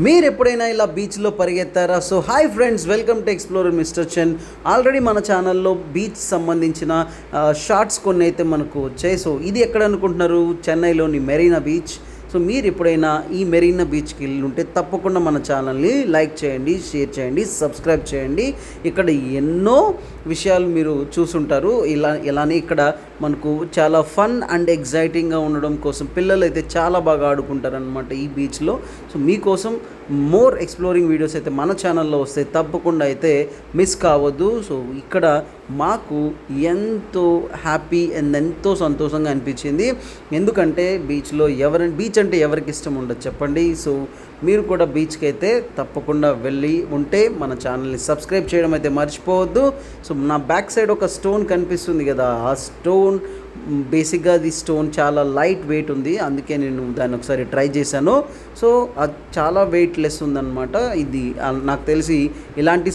మీరు ఎప్పుడైనా ఇలా బీచ్లో పరిగెత్తారా? So hi friends, welcome to explorer mister Chen. Already మన ఛానల్లో బీచ్ సంబంధించిన షార్ట్స్ కొన్ని అయితే మనకు వచ్చాయి. సో ఇది ఎక్కడ అనుకుంటున్నారు? చెన్నైలోని మెరీనా బీచ్. సో మీరు ఎప్పుడైనా ఈ మెరీనా బీచ్కి వెళ్ళి ఉంటే తప్పకుండా మన ఛానల్ని లైక్ చేయండి, షేర్ చేయండి, సబ్స్క్రైబ్ చేయండి. ఇక్కడ ఎన్నో విషయాలు మీరు చూసుంటారు. ఇలానే ఇక్కడ మనకు చాలా ఫన్ అండ్ ఎగ్జైటింగ్గా ఉండడం కోసం పిల్లలు అయితే చాలా బాగా ఆడుకుంటారనమాట ఈ బీచ్లో. సో మీకోసం మోర్ ఎక్స్ప్లోరింగ్ వీడియోస్ అయితే మన ఛానల్లో వస్తాయి, తప్పకుండా అయితే మిస్ కావద్దు. సో ఇక్కడ మాకు ఎంతో హ్యాపీ అండ్ ఎంతో సంతోషంగా అనిపించింది. ఎందుకంటే బీచ్ అంటే ఎవరికి ఇష్టం ఉండదు చెప్పండి. సో మీరు కూడా బీచ్కి అయితే తప్పకుండా వెళ్ళి ఉంటే మన ఛానల్ని సబ్స్క్రైబ్ చేయడం అయితే మర్చిపోవద్దు. సో నా బ్యాక్ సైడ్ ఒక స్టోన్ కనిపిస్తుంది కదా, ఆ స్టోన్ బేసిక్గా అది స్టోన్ చాలా లైట్ వెయిట్ ఉంది, అందుకే నేను దాన్ని ఒకసారి ట్రై చేశాను. సో అది చాలా వెయిట్ లెస్ ఉందన్నమాట. ఇది నాకు తెలిసి ఇలాంటి